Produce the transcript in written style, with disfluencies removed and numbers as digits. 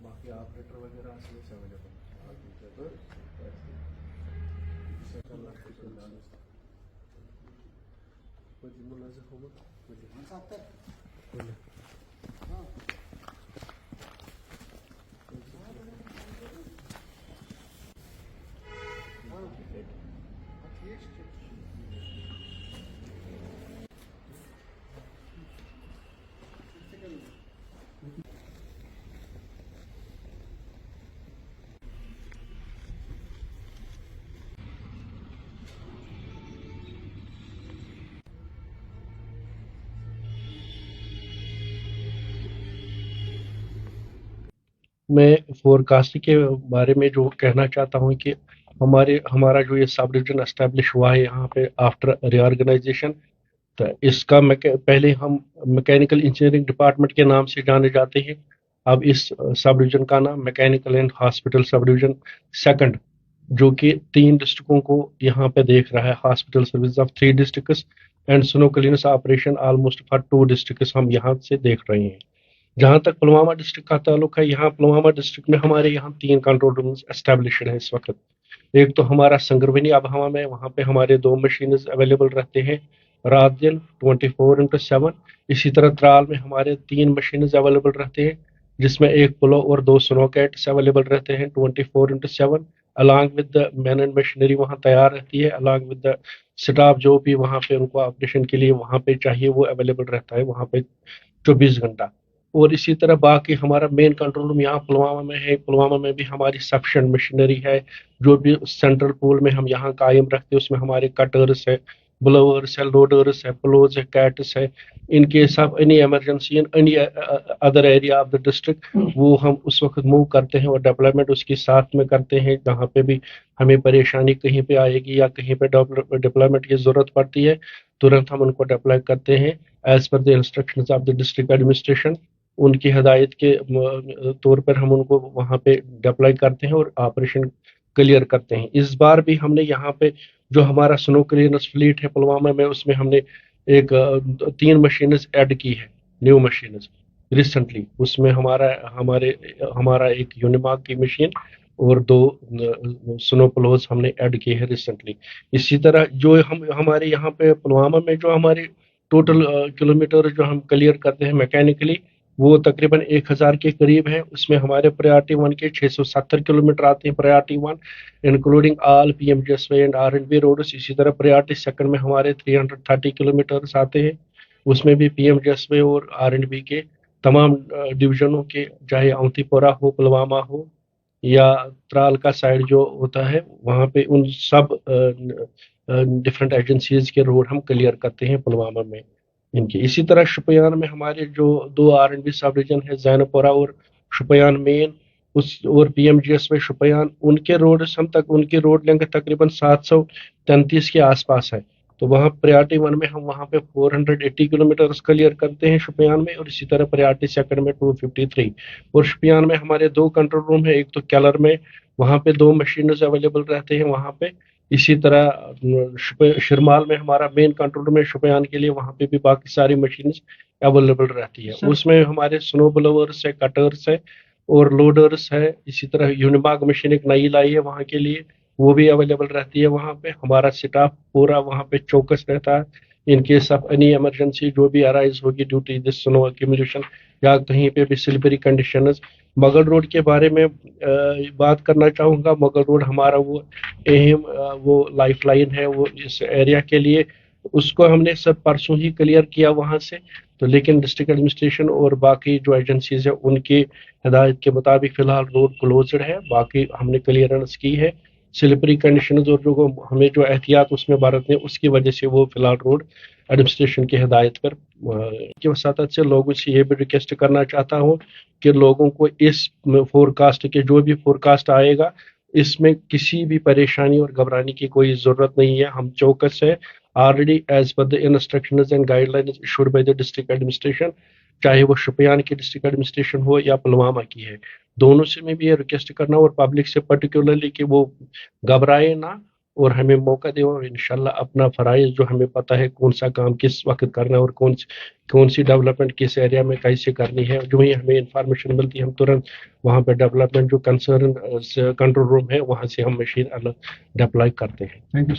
बाकी ऑपरेटर वगैरह अवेलेबल मैं फोरकास्ट के बारे में जो कहना चाहता हूँ कि हमारा जो ये सब डिवीजन एस्टेब्लिश हुआ है यहाँ पे आफ्टर रीऑर्गेनाइजेशन, तो इसका पहले हम मैकेनिकल इंजीनियरिंग डिपार्टमेंट के नाम से जाने जाते हैं। अब इस सब डिवीजन का नाम mechanical and hospital sub division second, जो कि 3 डिस्ट्रिक्टों को यहाँ पे देख रहा है। Hospital service of 3 districts and snow cleanness operation almost for 2 districts हम यहाँ से देख रहे हैं। जहाँ तक पुलवामा डिस्ट्रिक्ट का ताल्लुक है, यहाँ पुलवामा डिस्ट्रिक्ट में हमारे यहाँ 3 कंट्रोल रूम्स एस्टेब्लिश्ड है इस वक्त। एक तो हमारा संगरवनी आबहवा में, वहाँ पे हमारे 2 मशीन अवेलेबल रहते हैं रात दिन 24/7। इसी तरह त्राल में हमारे 3 मशीन अवेलेबल रहते हैं, जिसमें एक पुलो और 2 स्नो कैट्स अवेलेबल रहते हैं 24/7। Along with the man and machinery वहाँ तैयार रहती है, अलॉन्ग विद द स्टाफ जो भी वहाँ पे उनको ऑपरेशन के लिए वहाँ पे चाहिए वो अवेलेबल रहता है वहाँ पे 24 घंटा। और इसी तरह बाकी हमारा मेन कंट्रोल रूम यहाँ पुलवामा में है। पुलवामा में भी हमारी सफिशिएंट मशीनरी है, जो भी सेंट्रल पूल में हम यहाँ कायम रखते हैं उसमें हमारे कटर्स है, ब्लोअर्स है, लोडर्स है, प्लोज है, कैट्स है। In case of any emergency in any other area of the district, वो हम उस वक्त मूव करते हैं और डेवलपमेंट उसके साथ में करते हैं। जहाँ पे भी हमें परेशानी कहीं पे आएगी या कहीं पे डेवलपमेंट की जरूरत पड़ती है, तुरंत हम उनको डिप्लॉय करते हैं as per the instructions of the district administration. उनकी हदायत के तौर पर हम उनको वहाँ पे डिप्लॉय करते हैं और ऑपरेशन क्लियर करते हैं। इस बार भी हमने यहाँ पे जो हमारा स्नो क्लीनर्स फ्लीट है पुलवामा में, उसमें हमने एक 3 मशीन ऐड की है, न्यू मशीन रिसेंटली। उसमें हमारा एक यूनिमार्क की मशीन और 2 स्नो प्लोज हमने ऐड किए हैं रिसेंटली। इसी तरह जो हमारे यहाँ पे पुलवामा में जो हमारे टोटल किलोमीटर जो हम क्लियर करते हैं मैकेनिकली, वो तकरीबन 1000 के करीब है। उसमें हमारे प्रायोरिटी 1 के 670 किलोमीटर आते हैं, priority 1 including all PMGSY and R and B roads. इसी तरह प्रायोरिटी सेकंड में हमारे 330 किलोमीटर आते हैं, उसमें भी पीएमजीएसवाई और आरएंडबी के तमाम डिवीजनों के, चाहे अवंतीपोरा हो, पुलवामा हो या त्राल का साइड जो होता है, वहाँ पे उन सब डिफरेंट एजेंसीज के रोड हम क्लियर करते हैं पुलवामा में इनकी। इसी तरह शुपियान में हमारे जो 2 आरएंडबी सब डिवीजन है, जैनपुरा और शुपियान मेन, उस और पीएमजीएस में शुपियान, उनके रोड लेंथ तकरीबन 733 के आसपास है। तो वहाँ प्रायोरिटी 1 में हम वहाँ पे 480 किलोमीटर क्लियर करते हैं शुपियान में, और इसी तरह प्रायोरिटी सेकंड में 253। और शुपियान में हमारे 2 कंट्रोल रूम है, एक तो केलर में, वहाँ पे 2 मशीन अवेलेबल रहते हैं वहाँ पे। इसी तरह शिरमाल में हमारा मेन कंट्रोल रूम है शुपियान के लिए, वहाँ पे भी बाकी सारी मशीन अवेलेबल रहती है। उसमें हमारे स्नो ब्लोअर्स है, कटर्स है और लोडर्स है। इसी तरह यूनिमार्क मशीन एक नई लाई है वहाँ के लिए, वो भी अवेलेबल रहती है वहाँ पे। हमारा स्टाफ पूरा वहाँ पे चौकस रहता है in case of any emergency जो भी अराइज होगी due to this snow accumulation या कहीं पे भी स्लिपरी कंडीशंस। मुगल रोड के बारे में बात करना चाहूँगा। मुगल रोड हमारा वो अहम वो लाइफ लाइन है वो इस एरिया के लिए, उसको हमने सब परसों ही क्लियर किया वहाँ से। तो लेकिन डिस्ट्रिक्ट एडमिनिस्ट्रेशन और बाकी जो एजेंसीज है उनकी हिदायत के मुताबिक फिलहाल रोड क्लोज्ड है, बाकी हमने क्लियरेंस की है। स्लिपरी कंडीशन और जो हमें जो एहतियात उसमें बरतने उसकी वजह से वो फिलहाल रोड एडमिनिस्ट्रेशन की हिदायत पर की वसातत से लोगों से ये भी रिक्वेस्ट करना चाहता हूँ कि लोगों को इस फोरकास्ट के जो भी फोरकास्ट आएगा इसमें किसी भी परेशानी और घबराने की कोई ज़रूरत नहीं है. हम चौकस है already as per the instructions and guidelines issued by the district administration, चाहे वो शुपियान की डिस्ट्रिक्ट एडमिनिस्ट्रेशन हो या पुलवामा की है, दोनों से मैं भी ये रिक्वेस्ट करना और पब्लिक से पर्टिकुलरली कि वो घबराए ना और हमें मौका दे और इंशाल्लाह अपना फराइज जो हमें पता है कौन सा काम किस वक्त करना है और कौन सी डेवलपमेंट किस एरिया में कैसे करनी है, जो ही हमें इंफॉर्मेशन मिलती है हम तुरंत वहाँ पे डेवलपमेंट जो कंसर्न कंट्रोल रूम है वहाँ से हम मशीन अलग डिप्लॉय करते हैं. Thank you.